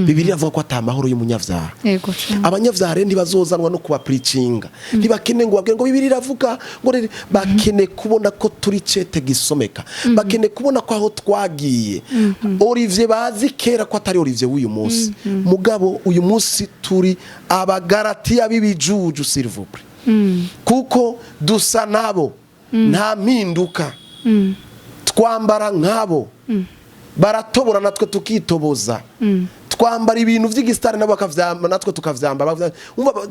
Bibiliya avuga ko atamahoro y'umunyavyaha. Abanyavyaha rero ntibazozanwa no kuba preachinga. Ntibakene ngo babwire ngo Bibiliya iravuga ngo bakene kubona ko turi cete gisomeka. Bakene kubona ko aho twagiye. Olivier bazi kera ko atari Olivier w'uyu munsi. Mugabo uyu munsi turi abagaratiya bibijuju s'il vous plaît. Kuko dusa nabo nta mpinduka. Twambara nkabo. Baratobora natwe tukitoboza. Twambara ibintu vy'igistari nabo bakavyamba natwe tukavyamba.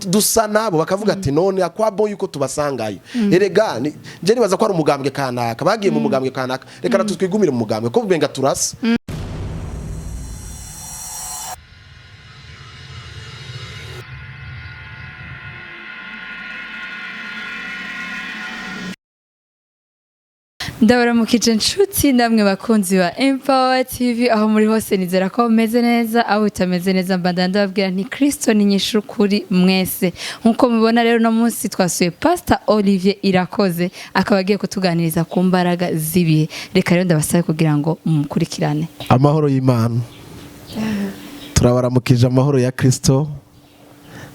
Dusa nabo bakavuga ati none akwabo yuko tubasangayo. Erega je nibaza ko ari umugambwe kanaka. Bagiye mu mugambwe kanaka. Reka natwigumire mu mugambwe ko benga turasa. Ndabara mukije nshuti namwe bakunzi ba Empower TV aho muri hose nizera ko meze neza aho utameze neza mbanda ndababwira nti Kristo ni nyishu kuri mwese nkuko mubona rero no munsi twasuye Pastor Olivier IRAKOZE akaba agiye kutuganiriza ku mbaraga zibihe reka rero ndabasabe kugira ngo mukurikirane amahoro y'Imana turabaramukije amahoro ya Kristo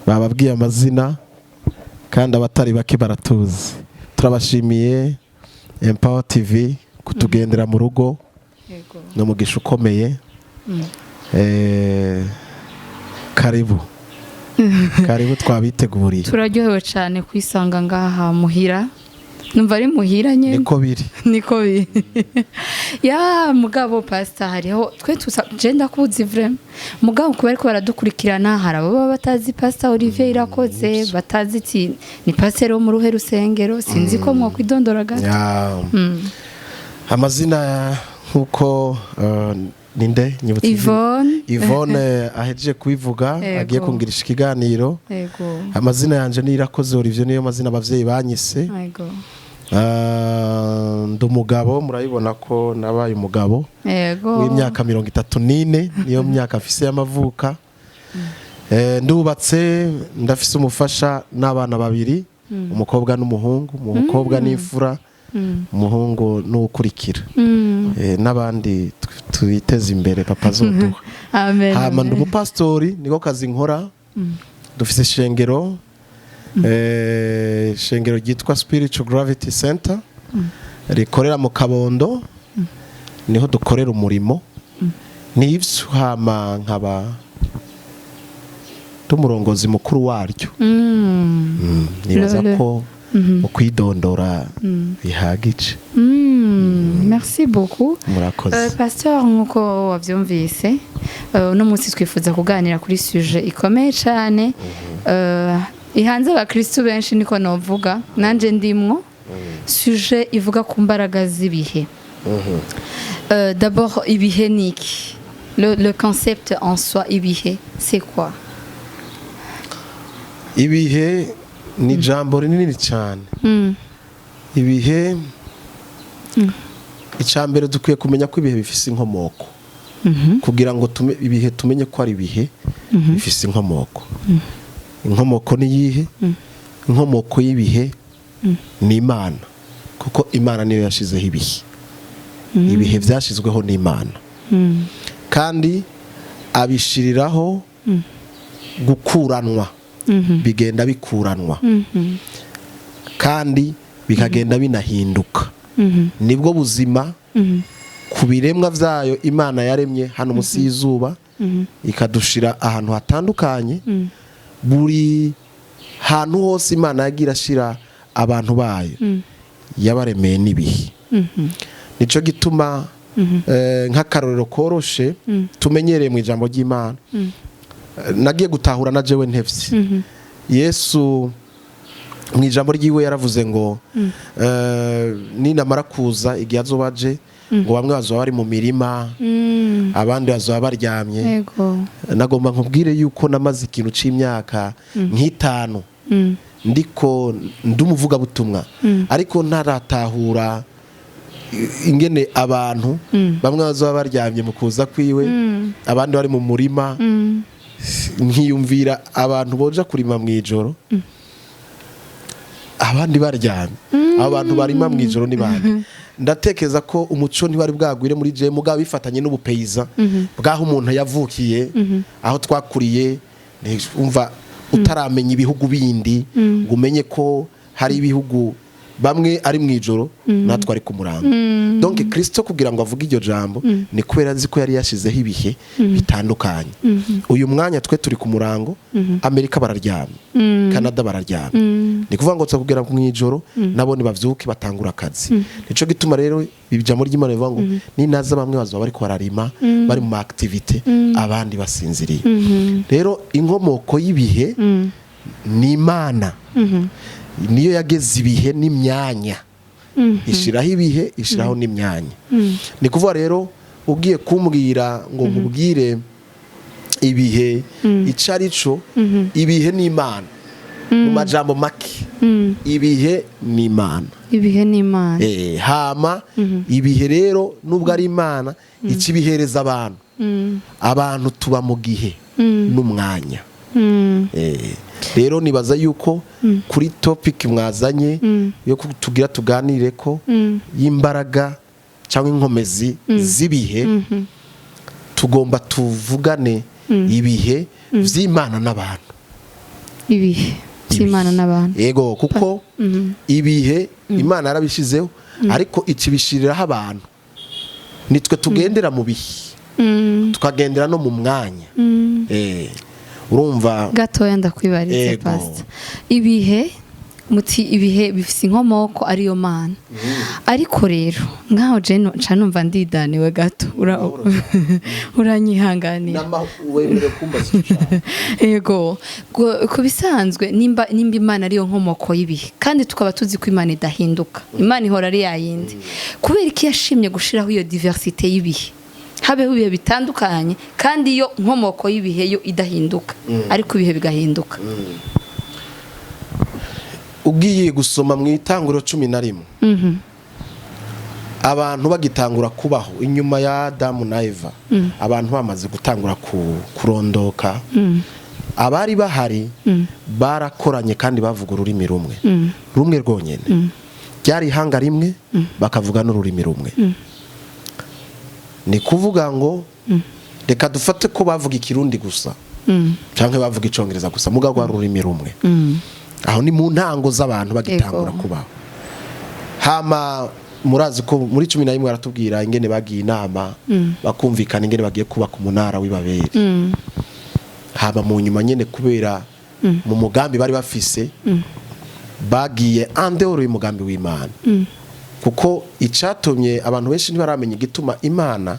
bababwiye amazina kandi abatari bake baratuzi turabashimiye Empower TV kutugendera mu rugo no mugisha ukomeye karibu twabiteguriye turaryohewe cyane kwisanga ngaha muhira numva ari muhira nye niko biri ya mugabo Pastor hariho twe tugenda kuzi vraiment mugabo kuba ariko baradukurikirana harabo baba batazi Pastor Olivier IRAKOZE batazi iti ni pastor wo mu ruhe rusengero sinzi ko mwo kwidondora gato amazina nkuko ninde nyibutse Yvonne aheje kubivuga agiye kungirisha ikiganiro amazina yanje ni IRAKOZE Olivier niyo mazina abavyeyi banyise ndumugabo murayibona ko nabaye umugabo w'imyaka 34 niyo myaka afise y'amavuka ndubatse ndafise umufasha n'abana babiri umukobwa n'umuhungu umukobwa n'imfura umuhungu n'ukurikira n'abandi twiteze imbere papa zoduha hama ndumupastori niko kazi nkora dufise shengero shengero ryitwa Spiritual Gravity Center rikorera mu Kabondo niho dukorera umurimo n'ivyo hama nkaba tumurongozi mukuru waryo nibaza ko ukwidondora bihagije merci beaucoup Pasteur nkuko wavyumvise no munsi twifuza kuganira kuri sujet ikomeye cyane ihanze abakristo benshi niko novuga nanje ndimwo sujet ivuga ku mbaraga zibihe d'abord ibihe niki le concept en soi ibihe c'est quoi ibihe ni jambo rinini cyane ibihe icambere dukwiye kumenya ko ibihe bifise inkomoko kugira ngo ibihe tumenye ko ari ibihe bifise inkomoko inkomoko ni yihe inkomoko y'ibihe ni Imana kuko Imana niyo yashizeho ibihe byashizweho n'Imana kandi abishiriraho gukuranwa bigenda bikuranwa kandi bikagenda binahinduka nibwo buzima ku biremwa vyayo Imana yaremye hano musi y'izuba ikadushira ahantu hatandukanye buri hantu hose Imana yagira shira abantu bayo yabaremeye nibihe nico gituma nk'akarorero koroshe tumenyereye mu ijambo ry'Imana nagiye gutahura na jewe ntevye Yesu mu ijambo ryiwe yaravuze ngo ninamara kuza igihe azobaje ngo bamwe bazoba bari mu mirima abandi bazoba baryamye nagomba nkubwire yuko namaze ikintu c'imyaka nk'itanu ndiko ndumuvuga butumwa ariko ntaratahura ingene abantu bamwe bazoba baryamye mu kuza kwiwe abandi bari mu murima nkiyumvira abantu boja kurima mwijoro abandi baryamye abantu barima mu ijoro ni bande ndatekeza ko umuco ntibari bwagwire muri je mugabo bifatanye n'ubupeiza bwaho umuntu yavukiye aho twakuriye umva utaramenya ibihugu bindi umenye ko hari ibihugu bamwe ari mu ijoro natwe ari ku murango donc Kristo kugira ngo avuge iryo jambo ni kubera azi ko yari yashizeho ibihe bitandukanye uyu mwanya twe turi ku murango Amerika bararyamye Canada bararyamye ni kuvuga ngo kugira mu ijoro nabo nibavyuke batangura akazi nico gituma rero ibijambo ry'Imana bivuga ngo ni naza bamwe bazaba bari kwararima bari mu activity abandi basinziriye rero inkomoko y'ibihe ni Imana niyo yageze ibihe n'imyanya ishiraho ibihe ishiraho n'imyanya ni kuvuga rero ugiye kumbwira ngo nkubwire ibihe icarico ibihe n'Imana mu majambo make ibihe n'Imana hama ibihe rero nubwo ari Imana ikibihereza abantu tuba mu gihe n'umwanya rero nibaza yuko kuri topic mwazanye yo tugira tuganire ko y'imbaraga cyangwa inkomezi z'ibihe tugomba tuvugane ibihe vy'Imana n'abantu yego kuko ibihe Imana yarabishizeho ariko ikibishiriraho abantu nitwe tugendera mu bihe tukagendera no mu mwanya urumva gatoya ndakwibarize pastor ibihe muti ibihe bifise inkomoko ariyo Mana ariko rero nkaho je numva ndidaniwe gato uranyihanganira yego kubisanzwe nimba Imana ariyo nkomoko y'ibihe kandi tukaba tuzi ko Imana idahinduka Imana ihora ari yayindi kubera iki yashimye gushiraho iyo diversité y'ibihe habeho ibihe bitandukanye kandi iyo nkomoko y'ibihe yo idahinduka ariko ibihe bigahinduka ugiye gusoma mu itanguriro 11 abantu bagitangura kubaho inyuma ya Adamu na Eva abantu bamaze gutangura kurondoka abari bahari barakoranye kandi bavuga ururimi rumwe rwonyene ryari ihanga rimwe bakavuga n'ururimi rumwe ni kuvuga ngo reka dufate ko bavuga ikirundi gusa canke bavuga icongereza gusa mugabo ari ururimi rumwe aho ni mu ntango z'abantu bagitangura kubaho hama murazi ko muri 11 baratubwira ingene bagiye inama bakumvikana ingene bagiye kubaka umunara w'ibaberi haba mu nyuma nyene kubera mu mugambi bari bafise bagiye andehoro y'umugambi w'Imana kuko icatumye abantu benshi ntibaramenya igituma Imana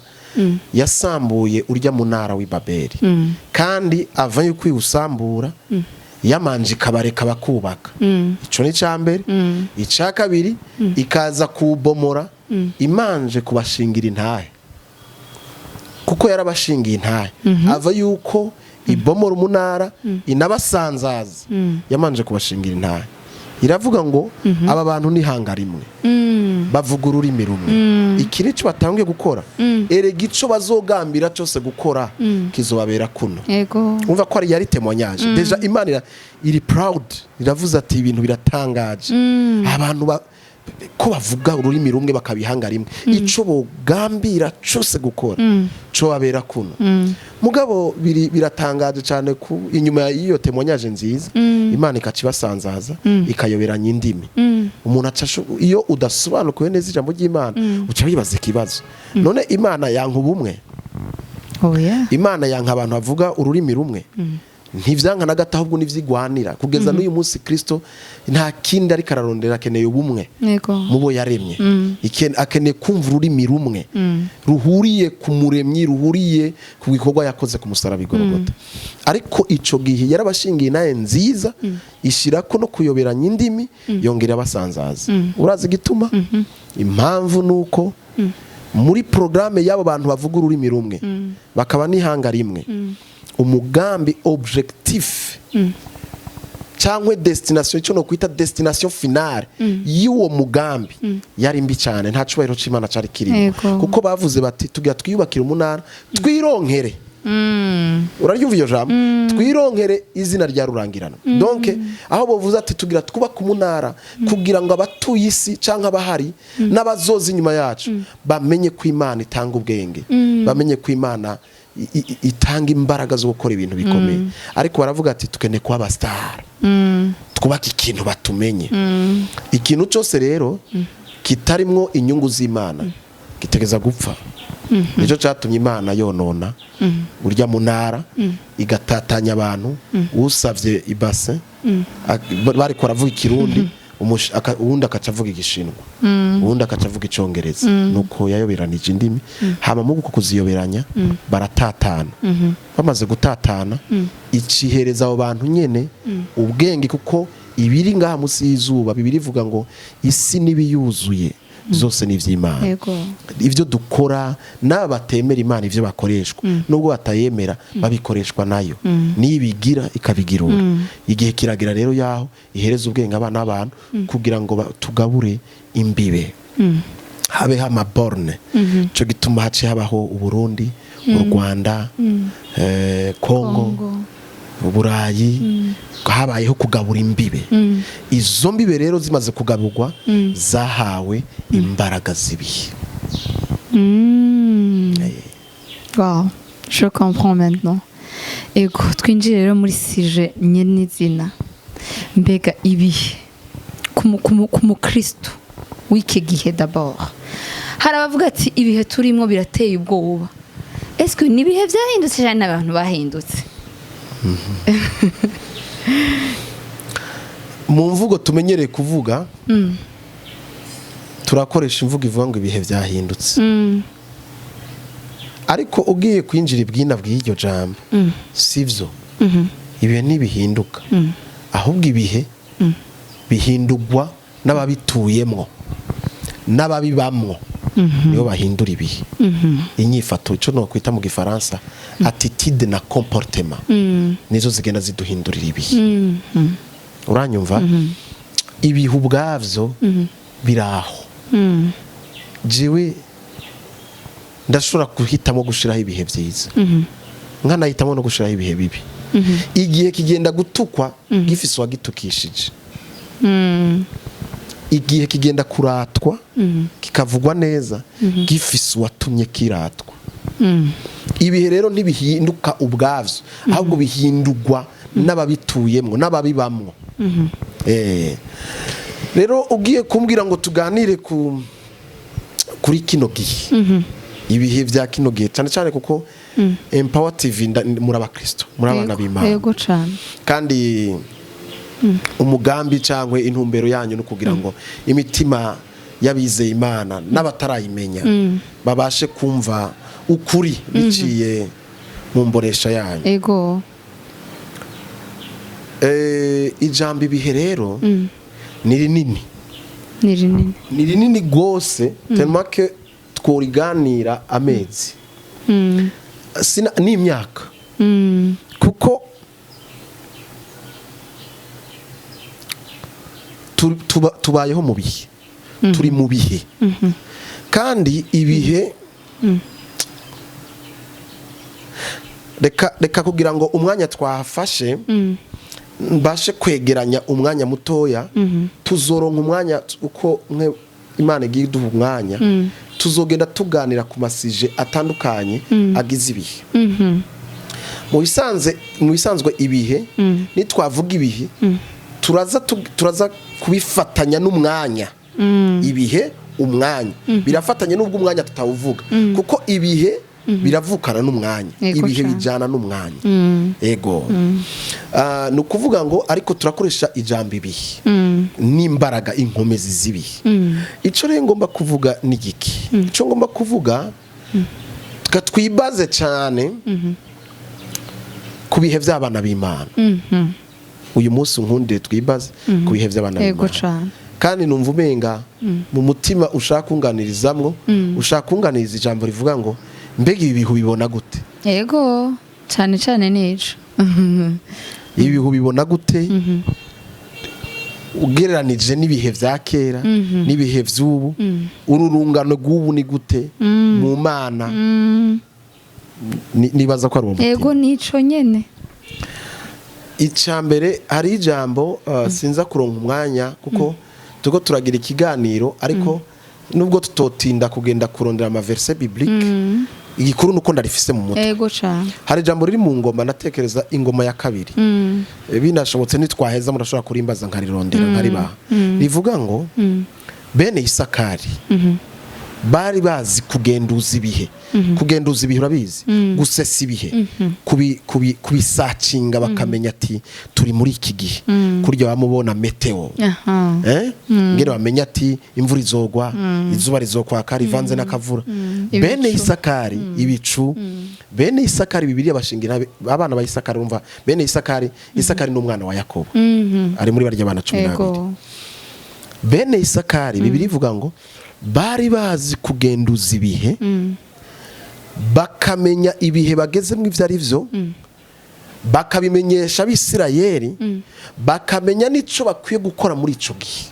yasambuye urya munara w'ibaberi kandi avanye kwiusambura yamanje kabareka bakubaka ico ni cambere ica kabiri ikaza kubomora imanje kubashingira intahe kuko yarabashingiye intahe ava yuko ibomora umunara inabasanzaza yamanje kubashingira intahe iravuga ngo aba bantu ni hanga rimwe bavuga ururimi rumwe iki nico batangiye gukora erega ico bazogambira cyose gukora kizobabera kuno umva ko ari yari témoignage deja Imana iri proud iravuze ati ibintu biratangaje abantu ko bavuga ururimi rumwe bakabihanga rimwe ico bogambira cyose gukora cyo babera kuno mugabo biratangaje cyane ku inyuma y'iyo témoignage nziza Imana ikacibasanzaza ikayoberanya indimi umuntu acasho iyo udasobanukiwe neza ijambo ry'Imana uca bibaza ikibazo none Imana yanka ubumwe Imana yanka abantu bavuga ururimi rumwe ntivyanka na gato ahubwo nivyigwanira kugeza n'uyu munsi Kristo nta kindi ari kararondera akeneye ubumwe mubo yaremye akeneye kumva ururimi rumwe ruhuriye ku muremyi ruhuriye ku gikorwa yakoze ku musaraba igorogota ariko ico gihe yarabashingiye naye nziza ishirako no kuyoberanya indimi yongera abasanzaza urazi gituma impamvu nuko muri programme y'abo bantu bavuga ururimi rumwe bakaba nihanga rimwe umugambi objectif cyangwa destination cyo no kwita destination finale y'uwo mugambi yari mbi cyane nta cubahiro c'Imana cari kirimo kuko bavuze bati tugira twiyubakira umunara twironkere uraryumva iyo jambo twironkere izina rya rurangirana donc aho bovuze ati tugira twubaka umunara kugira ngo abatuye isi canke abahari n'abazoza inyuma yacu bamenye ko Imana itanga ubwenge bamenye ko Imana itanga imbaraga zo gukora ibintu bikomeye ariko baravuga ati tukene kuba abastar twubaka ikintu batumenye ikintu cyose rero kitarimwo inyungu z'Imana gitegeza gupfa nico cyatumye Imana yonona urya munara igatatanya abantu usavye ibase bari ko ravuga ikirundi uwundi akacavuga igishinwa uwundi akacavuga icongereza nuko yayoberanije indimi hama mu guko kuziyoberanya baratatana bamaze gutatana icihereza abo bantu nyene ubwenge kuko ibiri ngaha musi y'izuba bibirivuga ngo isi nibiyuzuye zose ni ivy'Imana ivyo dukora n'aba batemera Imana ivyo bakoreshwa nubwo batayemera babikoreshwa nayo nibigira ikabigirura igihe kiragira rero yaho ihereza ubwenge abana n'abantu kugira ngo tugabure imbibe habe hama borne cyo gituma hace habaho uburundi u Rwanda Kongo Uburayi habayeho kugabura imbibe izo mbibe rero zimaze kugaburwa zahawe imbaraga zibihe. Wow, je comprends maintenant. Ego twinjire rero muri sije nyene izina mbega ibihe ku Kristo w'iki gihe d'abord harabavuga ati ibihe turimo birateye ubwoba. Est-ce que ni ibihe byahindutse cyane abantu bahindutse? Mu mvugo tumenyereye kuvuga turakoresha imvugo ivuga ngo ibihe byahindutse ariko ugiye kwinjira ibwina bw'iryo jambo sivyo ibihe ntibihinduka ahubwo ibihe bihindurwa n'ababituyemwo n'ababibamwo niyo bahindura ibihe inyifato ico no kwita mu gifaransa attitude na comportement nizo zigenda ziduhindurira ibihe uranyumva ibihe ubwavyo biraho jiwe ndashobora guhitamo gushiraho ibihe byiza nkanahitamo no gushiraho ibihe bibi igihe kigenda gutukwa gifise wagitukishije igihe kigenda kuratwa kikavugwa neza gifise watumye kiratwa ibihe rero ntibihinduka ubwavyo ahubwo bihindurwa n'ababituyemwo n'ababibamwo rero ugiye kumbwira ngo tuganire kuri kino gihe ibihe vya kino gihe cyane cyane kuko Empower TV muri abakristo muri abana b'Imana yego cyane kandi umugambi cyangwe intumbero yanyu no kugira ngo imitima yabizeye Imana n'abatarayimenya babashe kumva ukuri biciye mu mboresha yanyu yego ijambo ibihe rero ni rinini gose tellement que tworiganira amezi sina n'imyaka kuko tubayeho mu bihe turi mu bihe kandi ibihe reka kugira ngo umwanya twafashe mbashe kwegeranya umwanya mutoya tuzoronka umwanya uko Imana igiye iduha umwanya tuzogenda tuganira ku masije atandukanye agize ibihe mu bisanzwe ibihe nitwavuga ibihe turaza kubifatanya n'umwanya ibihe umwanya birafatanya n'ubwo umwanya tutawuvuga kuko ibihe biravukana n'umwanya ibihe bijana n'umwanya ego no kuvuga ngo ariko turakoresha ijambo ibihe n'imbaraga inkomezi z'ibihe ico rero ngomba kuvuga n'igiki ico ngomba kuvuga tukatwibaze cyane ku bihe by'abana b'Imana uyu munsi nkundire twibaze ku bihe by'abana b'Imana kandi numva umenga mu mutima ushaka kunganirizamwo ushaka kunganiriza ijambo rivuga ngo mbega ibi bihu bibona gute yego cyane cyane nico ibi bihu bibona gute ugereranije n'ibihe vya kera n'ibihe vy'ubu ururungano rw'ubu ni gute mu Mana nibaza ko ari umutima yego nico nyene icambere hari ijambo sinza kuronka umwanya kuko tuko turagira ikiganiro ariko nubwo tutotinda kugenda kurondera ama verset biblique igikuru nuko ndarifise mu mutwe yego cyane hari ijambo riri mu ngoma natekereza ingoma ya kabiri binashobotse nitwaheza murashobora kurimbaza nkarirondera nkariba rivuga ngo bene Isakari bari bazi kugenduza ibihe kugenduza ibihe urabizi gusesa ibihe kubisacinga bakamenya ati turi muri iki gihe kurya bamubona meteo ngere bamenya ati imvura izogwa izuba rizokwaka rivanze n'akavura bene Isakari ibicu bene Isakari Bibiliya bashingira abana ba Isakari umva bene Isakari n'umwana wa Yakobo ari muri barya bana 12 bene Isakari Bibiliya ivuga ngo bari bazi kugenduza ibihe bakamenya ibihe bagezemo ivyo ari vyo bakabimenyesha abisirayeli bakamenya nico bakwiye gukora muri ico gihe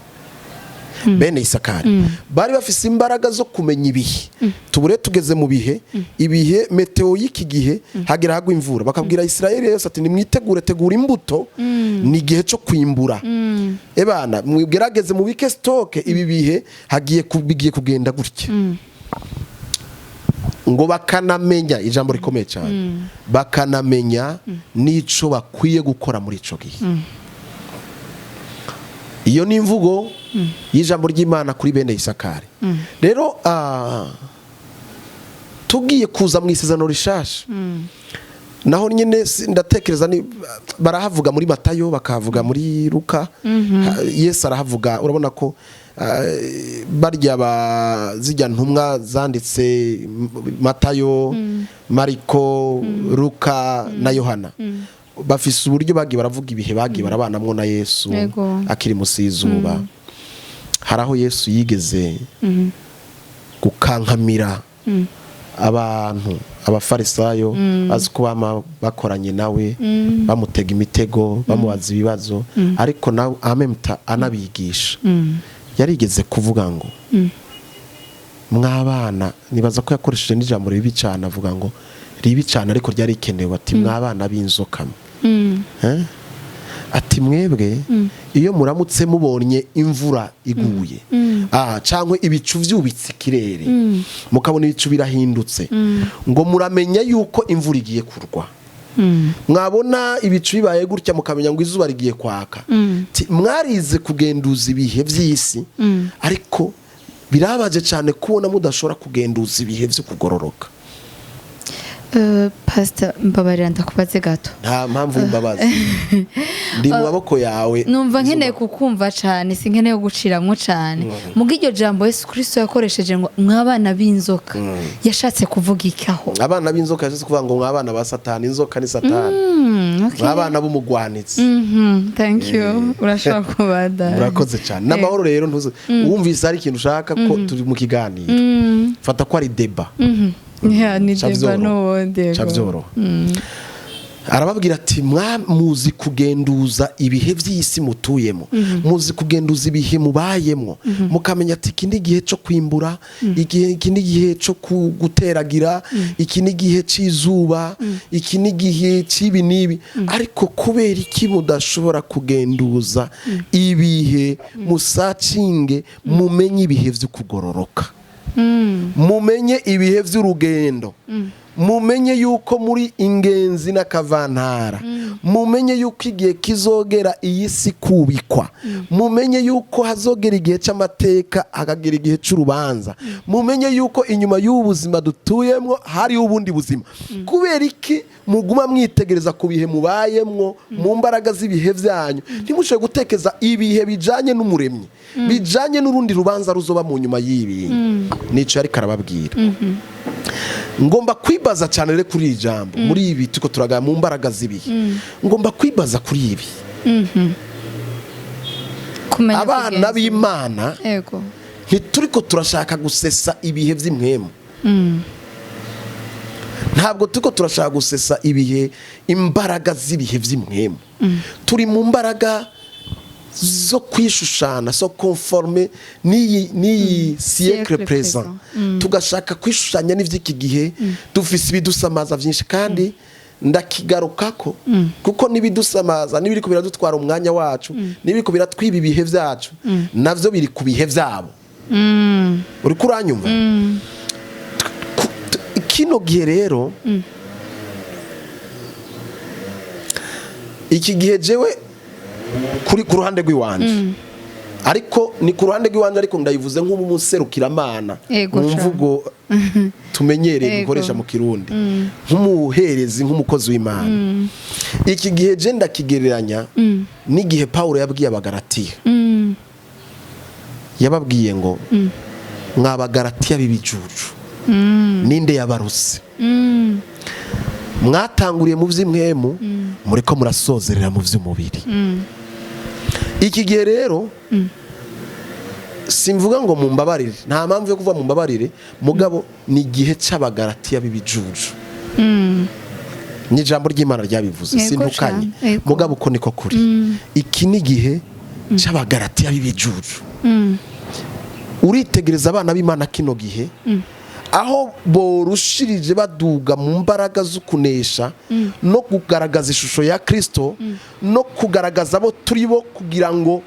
bene Isakari bari bafise imbaraga zo kumenya ibihe tubure tugeze mu bihe ibihe meteo y'iki gihe hagera hagwa imvura bakabwira Isirayeli yose ati nimwitegure tegura imbuto ni gihe cyo kwimbura ebana mwigerageze mu bike stock ibi bihe bigiye kugenda gutya ngo bakanamenya ijambo rikomeye cyane bakanamenya nico bakwiye gukora muri ico gihe iyo ni imvugo y'ijambo ry'Imana kuri bene Isakari rero tugiye kuza mu isezerano rishasha naho nyine ndatekereza ni barahavuga muri Matayo bakavuga muri Luka Yesu arahavuga urabona ko barya bazijya ntumwa zanditse Matayo Mariko Luka na Yohana bafise uburyo bagiye baravuga ibihe bagiye barabanamwo na Yesu akiri musizuba haraho Yesu yigeze gukankamira abantu abafarisayo azi ko bakoranye nawe bamutega imitego bamubaza ibibazo ariko nawe amemta anabigisha yarigeze kuvuga ngo mwabana nibaza ko yakoresheje n'ijambo ribi cyane avuga ngo ribi cyane ariko ryari ikenewe ati mwabana b'inzoka ati mwebwe iyo muramutse mubonye imvura iguye cyangwa ibicu vyubitse ikirere mukabona ibicu birahindutse ngo muramenya yuko imvura igiye kurwa mwabona ibicu bibaye gutya mukamenya ngo izuba rigiye kwaka mwarize kugenduza ibihe vy'isi ariko birabaje cyane kubona mudashobora kugenduza ibihe vyo kugororoka Pastor mbabarira ndakubaze gato nta mpamvu y'imbabazi ndi mu maboko yawe numva nkeneye kukumva cyane sinkeneye guciramwo cyane muga iryo jambo Yesu Kristo yakoresheje ngo mwabana b'inzoka yashatse kuvuga ikaho abana b'inzoka yashatse kuvuga ngo mwabana ba Satani inzoka ni Satani mwabana b'umugwanitsi thank you urashaka kubada murakoze cyane n'amahoro rero ntuze wumvise ari ikintu ushaka ko turi mu kiganiro fata ko ari deba ni deba n'ubundi cyavyoroha arababwira ati muzi kugenduza ibihe vy'isi mutuyemo muzi kugenduza ibihe mubayemo mukamenya ati ikindi gihe cyo kwimbura ikindi gihe cyo guteragira ikindi gihe c'izuba ikindi gihe cibi nibi ariko kubera iki mudashobora kugenduza ibihe musacinge mumenye ibihe vyo kugororoka mumenye ibihe vy'urugendo mumenye yuko muri ingenzi n'akavantara mumenye yuko igihe kizogera iyi si kubikwa mumenye yuko hazogera igihe cy'amateka hakagira igihe cy'urubanza mumenye yuko inyuma y'ubuzima dutuyemo hari ubundi buzima kubera iki muguma mwitegereza ku bihe mubayemwo mu mbaraga z'ibihe byanyu ntimushobe gutekeza ibihe bijanye n'umuremyi bijanye n'urundi rubanza ruzoba mu nyuma y'ibi nico yari karababwira ngomba kwibaza cyane rero kuri ijambo muri ibi tuko turaga mu mbaraga z'ibihe ngomba kwibaza kuri ibi abana b'Imana yego ntituriko turashaka gusesa ibihe vy'imwemu ntabwo turiko turashaka gusesa ibihe imbaraga z'ibihe vy'imwemu turi mu mbaraga zo kwishushana so conforme ni siècle présent tugashaka kwishushanya n'ivy'iki gihe dufise ibidusamaza vyinshi kandi ndakigarukako kuko nibidusamaza nibiriko biradutwara umwanya wacu nibiriko biratwiba ibihe vyacu navyo biri ku bihe vyabo uri kuranyumva kino gihe rero iki gihe jewe kuri ku ruhande rw'iwanje ariko ni ku ruhande rw'iwanje ariko ndayivuze nk'umuserukiramana mu mvugo tumenyereye gukoresha mu Kirundi nk'umuherezi nk'umukozi w'Imana iki gihe je ndakigereranya n'igihe Paulo yabwiye abagaratiya yababwiye ngo mwabagaratiya bibijuju ninde yabaruse mwatanguriye mu vy'imwemu muriko murasozerera mu vy'umubiri iki gihe rero simvuga ngo mumbabarire nta mpamvu yo kuva mumbabarire mugabo ni igihe c'abagaratiya bibijuju ni ijambo ry'Imana ryabivuze sintukanye mugabo uko niko kuri iki ni igihe c'abagaratiya bibijuju uritegereza abana b'Imana kino gihe aho borushirije baduga mu mbaraga z'ukunesha no kugaragaza ishusho ya Kristo no kugaragaza abo turi bo kugira ngo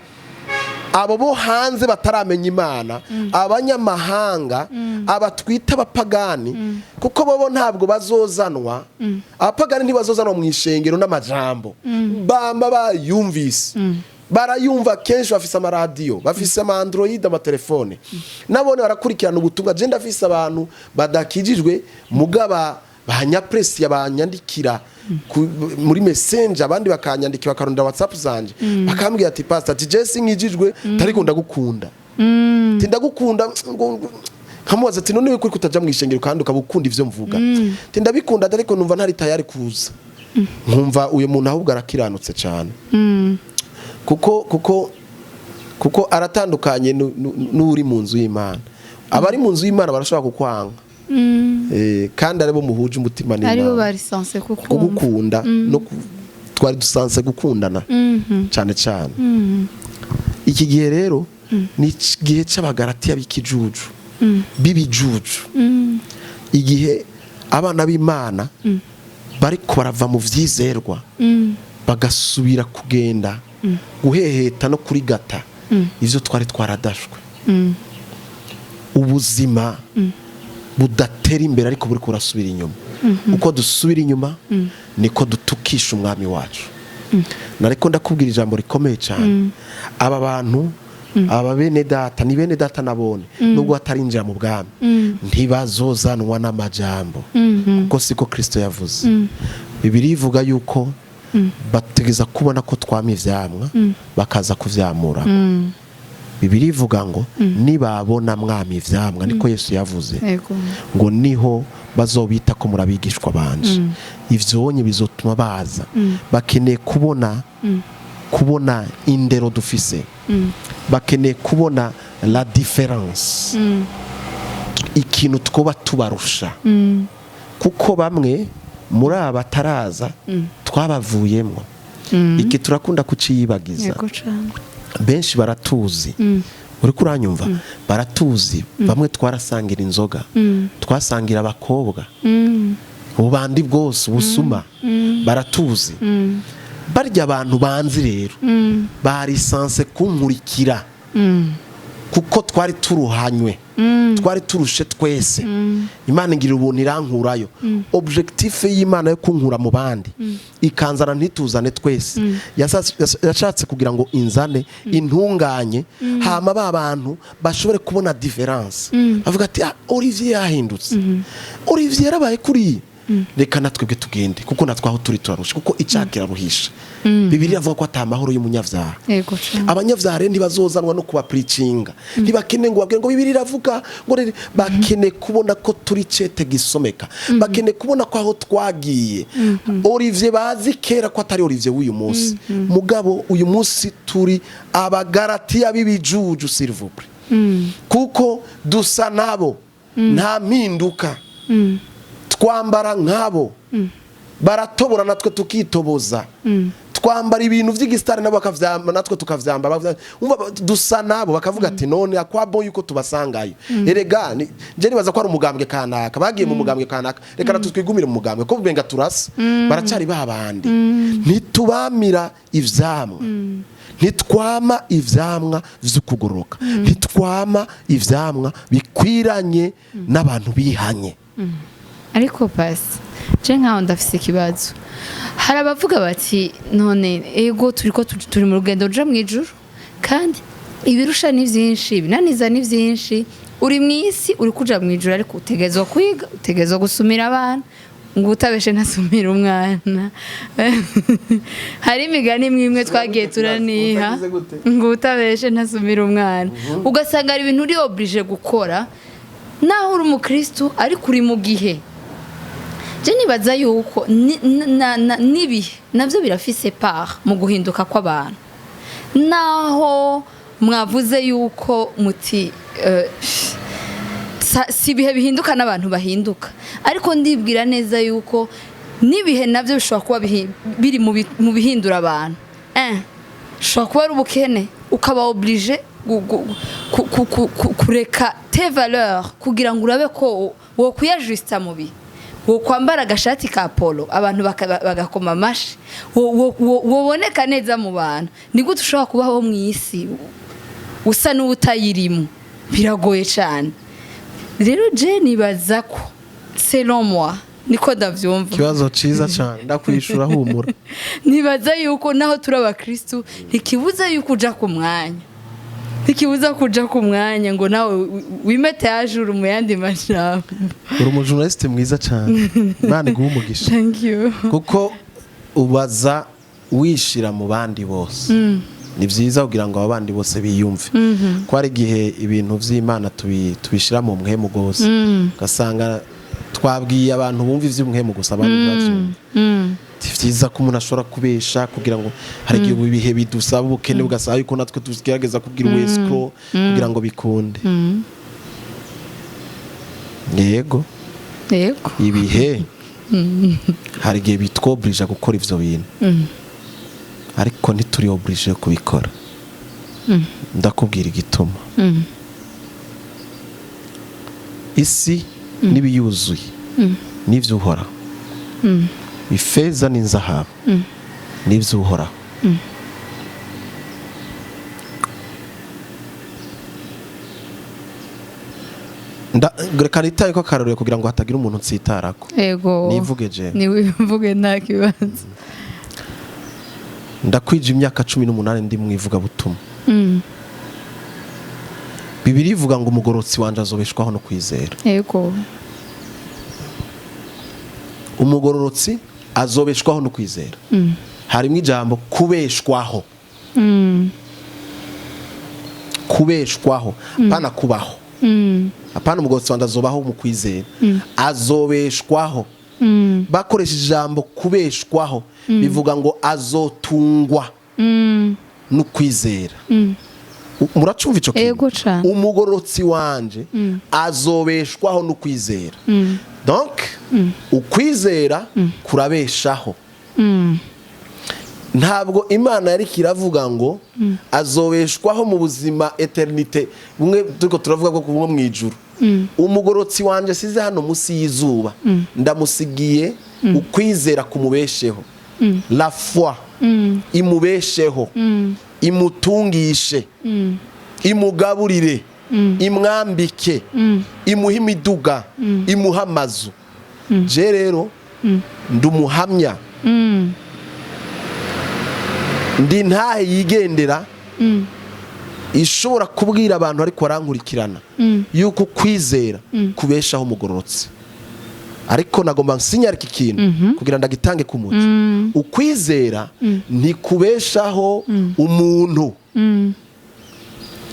abo bo hanze bataramenya Imana abanyamahanga abatwita abapagani kuko bobo ntabwo bazozanwa abapagani ntibazozanwa mu ishengero n'amajambo bamba bayumvise barayumva kenshi bafise amaradiyo bafise ama Android amatelefone nabone barakurikirana ubutumwa je ndafise abantu badakijijwe mugaba banyapresi yabanyandikira muri messenger abandi bakanyandikira bakarunda WhatsApp zanje bakambwira ati pastor ati je sinkijijwe tariko ndagukunda ndagukunda nkamubaza ati none kuri kutaja mu ishengero kandi ukabukunda ivyo mvuga ndabikunda ariko numva ntari tayari kuza nkumva uyu muntu ahubwo arakiranutse cyane kuko aratandukanye n'uri mu nzu y'Imana abari mu nzu y'Imana barashobora kukwanga kandi aribo muhuje umutima n'Imana aribo bari sanse kugukunda no twari dusanse gukundana cyane cyane iki gihe rero ni igihe c'abagaratiya bikijuju bibijuju igihe abana b'Imana bariko barava mu vyizerwa bagasubira kugenda guheheta no kuri gata ivyo twari twaradashwe ubuzima budatera imbere ariko buri kurasubira inyuma uko dusubira inyuma niko dutukisha umwami wacu nariko ndakubwira ijambo rikomeye cyane aba bantu aba bene data ni bene data nabone nubwo atarinjira mu bwami ntibazozanwa n'amajambo kuko siko Kristo yavuze Bibiliya ivuga yuko bategeza kubona ko twami ivyamwa bakaza kuvyamura Bibiliya ivuga ngo nibabona mwami ivyamwa niko Yesu yavuze ngo niho bazobita ko murabigishwa banje ivyonye bizotuma baza bakeneye kubona indero dufise bakeneye kubona la différence ikintu twoba tubarusha kuko bamwe muri aba taraza twabavuyemo iki turakunda kuciyibagiza benshi baratuzi uri kuranyumva baratuzi bamwe twarasangira inzoga twasangira abakobwa ubandi bwose ubusuma baratuzi barya abantu banzi rero bari sanse kunkurikira kuko twari turuhanywe twari turushe twese Imana ngira ubuntu irankurayo objectif y'Imana yo kunkura mu bandi ikanzana ntituzane twese yashatse kugira ngo inzane intunganye hama abantu bashobore kubona difference bavuga ati Olivier yahindutse Olivier yarabaye kuri reka natwebwe tugende kuko natwaho turi turarusha kuko icakira ruhisha Bibiliya avuga ko atamahoro y'umunyavyaha abanyavyaha ntibazozanwa no kuba preachinga ntibakene ngo babwire ngo Bibiliya iravuga ngo bakene kubona ko turi cete gisomeka bakene kubona ko aho twagiye Olivier bazi kera ko atari Olivier w'uyu munsi mugabo uyu munsi turi abagaratiya bibijuju s'il vous plaît kuko dusa nabo nta mpinduka twambara nkabo baratobora natwe tukitoboza twambara ibintu vy'igistari nabo bakavyamba natwe tukavyambara dusa nabo bakavuga ati none akwabo yuko tubasangayo erega je nibaza ko ari umugambwe kanaka bagiye mu mugambwe kanaka reka natwigumire mu mugambwe ko benga turasa baracari babandi ntitubamira ivyamwa ntitwama ivyamwa vy'ukugoroka ntitwama ivyamwa bikwiranye n'abantu bihanye. Ariko pasi je nkaho ndafise ikibazo, hari abavuga bati none ego turi mu rugendo ruja mu ijuru kandi ibirusha ni vyinshi ibinaniza ni vyinshi, uri mwisi uri kuja mu ijuru ariko utegezwa kwiga utegezwa gusumira abana ngo utabeshe ntasumira umwana. Hari imigani imwe twagiye turaniha ngo utabeshe ntasumira umwana, ugasanga ari ibintu uri oblige gukora naho uri umukristo ariko uri mu gihe. Je nibaza yuko nibihe navyo birafise part mu guhinduka kw'abantu, naho mwavuze yuko muti si bihe bihinduka n'abantu bahinduka, ariko ndibwira neza yuko nibihe navyo bishobora kuba biri mu bihindura abantu. Shobora kuba ari ubukene ukaba oblige kureka tes valeurs kugira ngo urabe ko wo kuyajusta mu bihe, wo kwambara agashati ka polo abantu bagakoma amashi, woboneka neza mu bantu. Ni gute ushobora kubaho mu isi usa n'ubutayirimo? Biragoye cyane. Rero je nibaza ko selon moi niko ndavyumva. Kibazo ciza cyane ndakwishura humura. Nibaza yuko naho turi abakristo ntikibuza yuko uja ku mwanya, ntikibuza kuja ku mwanya ngo nawe wimete hajuru mu yandi majambo. Uri umujournaliste mwiza cyane, Imana iguhe umugisha. Thank you. Kuko ubaza wishira mu bandi bose. Ni vyiza kugira ngo abandi bose biyumve ko ari gihe ibintu vy'Imana tubishira mu mwe mu gose, gasanga twabwiye abantu bumva ivy'umwe gusa abandi bavyumva. Vyiza ko umuntu ashobora kubesha kugira ngo hari gihe ibihe bidusaba ubukene ugasaba yuko natwe tugerageza kubwira wescro kugira ngo bikunde. Yego ibihe hari gihe bitwobrije gukora ivyo bintu, ariko ntituri oblige kubikora. Ndakubwira igituma. Isi nibiyuzuye nivyo uhora, ifeza n'inzahabu nivyo uhora. Reka nitaye ko karorero kugira ngo hatagira umuntu nsitarako. Ego nivuge je nivuge nta kibanza. Ndakwije imyaka 18 ndi mwivuga butumwa. Bibiri ivuga ngo umugorotsi wanje azobeshwaho no kwizera. Yego. Umugororotsi azobeshwaho no kwizera. Harimo ijambo kubeshwaho. Kubeshwaho pana kubaho. Apana umugorotsi wanje azobaho mu kwizera. Azobeshwaho. Bakoresha ijambo kubeshwaho bivuga ngo azotungwa no kwizera. Muracumva ico kintu? Umugorotsi wanje azobeshwaho no kwizera. Donc ukwizera kurabeshaho. Ntabwo Imana yari kiravuga ngo azobeshwaho mu buzima eternite bumwe turiko turavuga ko kubwo mu ijuru. Umugorotsi wanje size hano musi yizuba ndamusigiye ukwizera kumubesheho. La foi imubesheho, imutungishe, imugaburire, imwambike, imuha imiduga, imuha amazu. Je rero ndumuhamya, ndi ntahe yigendera ishobora kubwira abantu ariko arankurikirana yuko kwizera kubeshaho umugororotsi. Ariko nagomba nsinyarika ikintu kugira ndagitange ku muco. Ukwizera ntikubeshaho umuntu,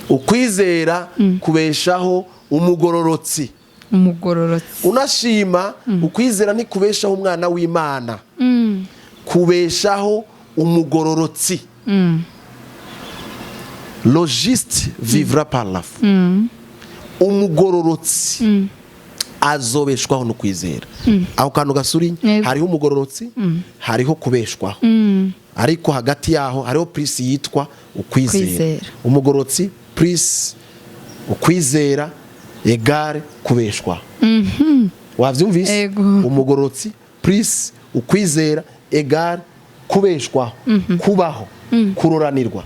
ukwizera kubeshaho umugororotsi. Unashima ukwizera ntikubeshaho umwana w'Imana, kubeshaho umugororotsi. Le juste vivra par la foi. Umugororotsi azobeshwaho no kwizera. Aho kantu gasuri hariho umugororotsi, hariho kubeshwaho. ariko hagati yaho hariho plus yitwa ukwizera. Umugorotsi plus ukwizera egare kubeshwa. Wavyumvise? Umugorotsi plus ukwizera egare kubeshwa, kubaho, kuroranirwa.